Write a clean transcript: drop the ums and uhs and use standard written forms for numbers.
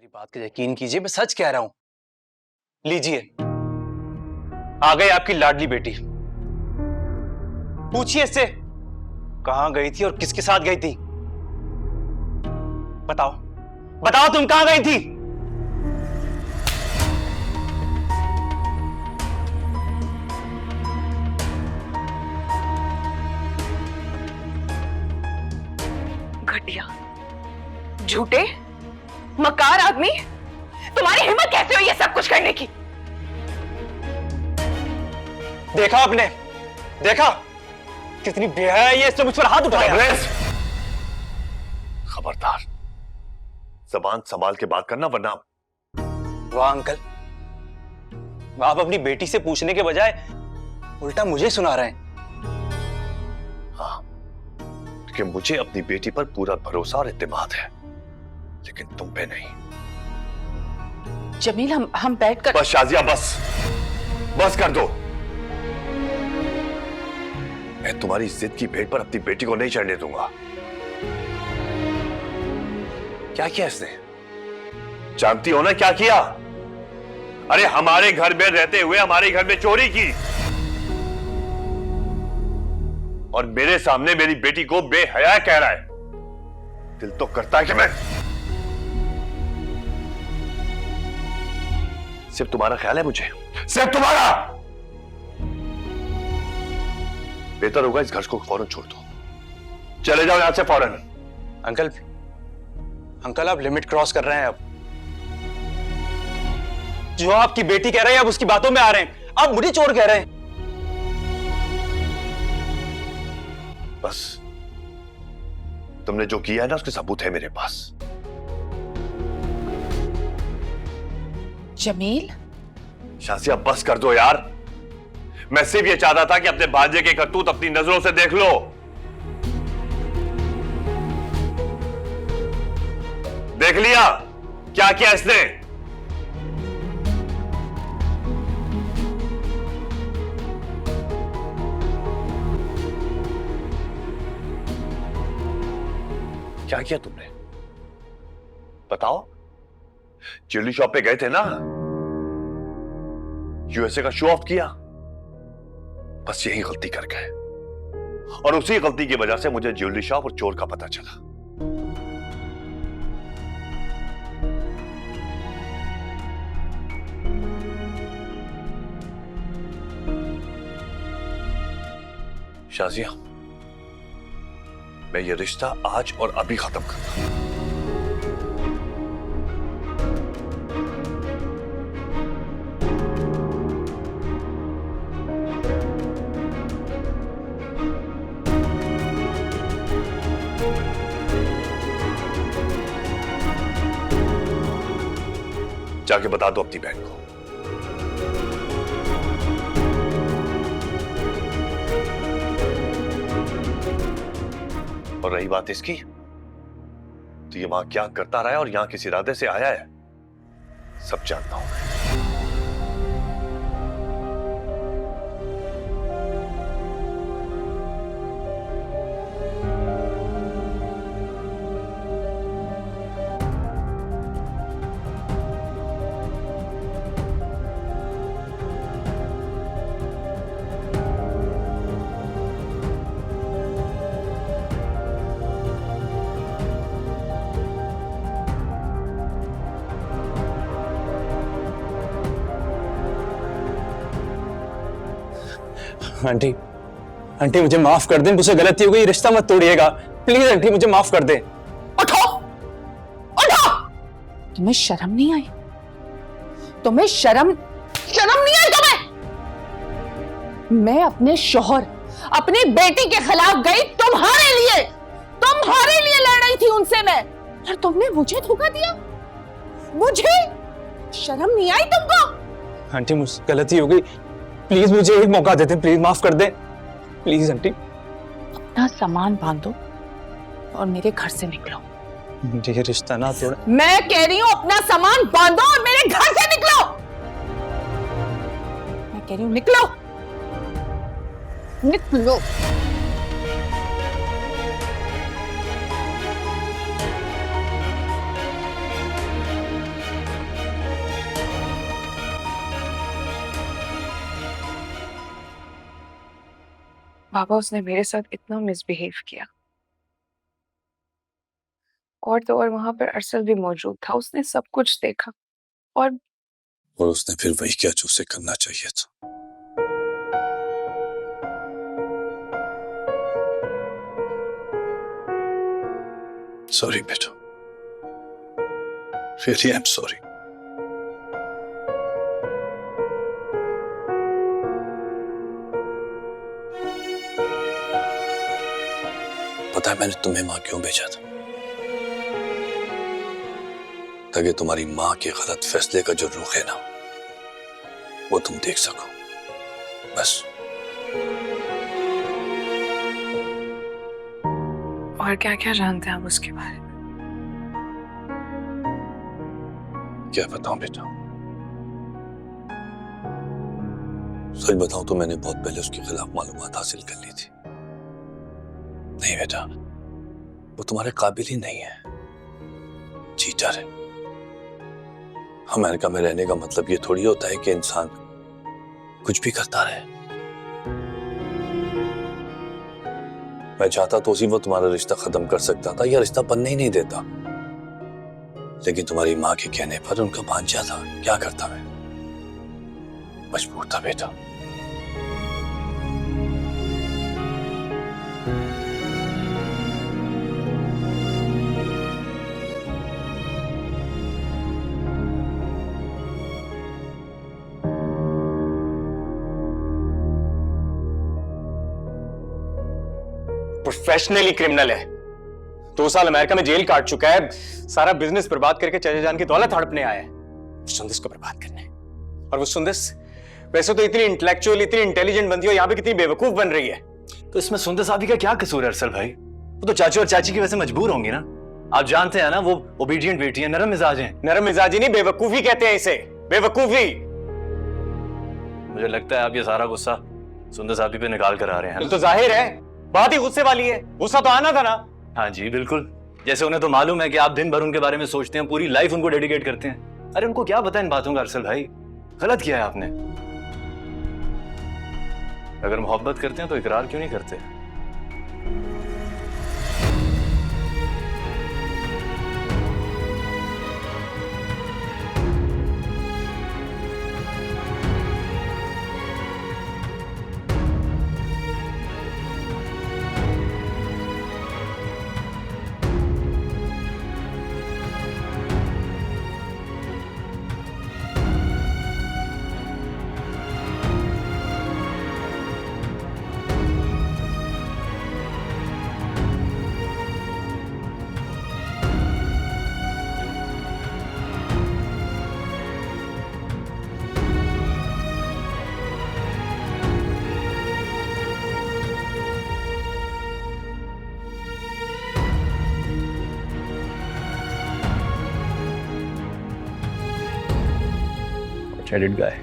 मेरी बात का यकीन कीजिए, मैं सच कह रहा हूं। लीजिए, आ गई आपकी लाडली बेटी। पूछिए इससे कहां गई थी और किसके साथ गई थी। बताओ बताओ, तुम कहां गई थी? घटिया, झूठे, मकार आदमी, तुम्हारी हिम्मत कैसे हुई ये सब कुछ करने की? देखा आपने, देखा कितनी बेहया है ये, इसने मुझ पर हाथ उठाया। खबरदार, जबान संभाल के बात करना वरना। वाह अंकल, आप अपनी बेटी से पूछने के बजाय उल्टा मुझे सुना रहे हैं। हाँ, कि मुझे अपनी बेटी पर पूरा भरोसा और इत्मीनान है, लेकिन तुम पे नहीं। जमील, हम बैठकर। बस शाजिया, बस कर दो। मैं तुम्हारी जिद की भेंट पर अपनी बेटी को नहीं चढ़ने दूंगा। क्या किया इसने? जानती हो ना क्या किया? अरे हमारे घर में रहते हुए हमारे घर में चोरी की, और मेरे सामने मेरी बेटी को बेहया कह रहा है। दिल तो करता है कि मैं सिर्फ तुम्हारा ख्याल है मुझे, सिर्फ तुम्हारा। बेहतर होगा इस घर को फौरन छोड़ दो, चले जाओ यहां से फौरन। अंकल आप लिमिट क्रॉस कर रहे हैं। अब जो आपकी बेटी कह रही है, अब उसकी बातों में आ रहे हैं। आप मुझे चोर कह रहे हैं। बस, तुमने जो किया है ना, उसके सबूत है मेरे पास। जमील, शाजिया बस कर दो यार। मैं सिर्फ ये चाहता था कि अपने भांजे के करतूत अपनी नजरों से देख लो। देख लिया क्या किया इसने? क्या किया तुमने? बताओ। ज्वेलरी शॉप पे गए थे ना, यूएसए का शो ऑफ किया, बस यही गलती कर गए, और उसी गलती की वजह से मुझे ज्वेलरी शॉप और चोर का पता चला। शाजिया, मैं ये रिश्ता आज और अभी खत्म करता हूं। जाके बता दो अपनी बहन को। और रही बात इसकी, तो ये वहां क्या करता रहा है और यहां किस इरादे से आया है, सब जानता हूं मैं। आंटी, आंटी मुझे माफ कर दें, मुझसे गलती हो गई, रिश्ता मत तोड़िएगा प्लीज। आंटी मुझे माफ कर दें। उठो, उठो। तुम्हें शर्म नहीं आई? तुम्हें शर्म नहीं आई तुम्हें? मैं अपने शौहर, अपनी बेटी के खिलाफ गई तुम्हारे लिए लड़ रही थी उनसे मैं, और तुमने मुझे धोखा दिया। मुझे शर्म नहीं आई तुमको? आंटी मुझसे गलती हो गई, प्लीज मुझे एक मौका देते, प्लीज माफ कर दें प्लीज। आंटी अपना सामान बांधो और मेरे घर से निकलो। ये रिश्ता ना तोड़। मैं कह रही हूं अपना सामान बांधो और मेरे घर से निकलो। मैं कह रही हूं निकलो, निकलो। बाबा उसने मेरे साथ इतना मिसबिहेव किया। और वहां पर अरसल भी मौजूद था, उसने सब कुछ देखा। और उसने फिर वही किया जो उसे करना चाहिए था। सॉरी बेटा, रियली आई एम सॉरी। पता है मैंने तुम्हें मां क्यों भेजा था? ताकि तुम्हारी मां के गलत फैसले का जो रुख है ना, वो तुम देख सको, बस। और क्या क्या जानते हैं आप उसके बारे में? क्या बताऊं बेटा? सच बताऊं तो मैंने बहुत पहले उसके खिलाफ मालूमात हासिल कर ली थी। नहीं बेटा, वो तुम्हारे काबिल ही नहीं है, चीटर है। अमेरिका में रहने का मतलब ये थोड़ी होता है कि इंसान कुछ भी करता रहे। मैं चाहता तो उसी वो तुम्हारा रिश्ता खत्म कर सकता था, या रिश्ता बनने ही नहीं देता, लेकिन तुम्हारी मां के कहने पर उनका भांजा था, क्या करता मैं? मजबूर था बेटा। प्रोफेशनली क्रिमिनल है। 2 साल अमेरिका में जेल काट चुका है, सारा बिजनेस बर्बाद करके चचे जान की दौलत हड़पने आया है सुंदस को बर्बाद करने। और वो सुंदस वैसे तो इतनी इंटेलेक्चुअल, इतनी इंटेलिजेंट बनती है, यहाँ पे कितनी बेवकूफ बन रही है। तो इसमें सुंदस आदि का क्या कसूर है अरसल भाई? वो तो चाचू और चाची की वजह से मजबूर होंगी ना। आप जानते हैं ना, वो ओबीडियंट बेटी है, नरम मिजाज है। नरम मिजाजी नहीं, बेवकूफी कहते हैं इसे, बेवकूफी। मुझे लगता है आप ये सारा गुस्सा सुंदस आदि पे निकाल कर आ रहे हैं। तो जाहिर है बात ही गुस्से वाली है, गुस्सा तो आना था ना। हाँ जी बिल्कुल, जैसे उन्हें तो मालूम है कि आप दिन भर उनके बारे में सोचते हैं, पूरी लाइफ उनको डेडिकेट करते हैं। अरे उनको क्या पता इन बातों का अरसल भाई? गलत किया है आपने। अगर मोहब्बत करते हैं तो इकरार क्यों नहीं करते? Headed guy.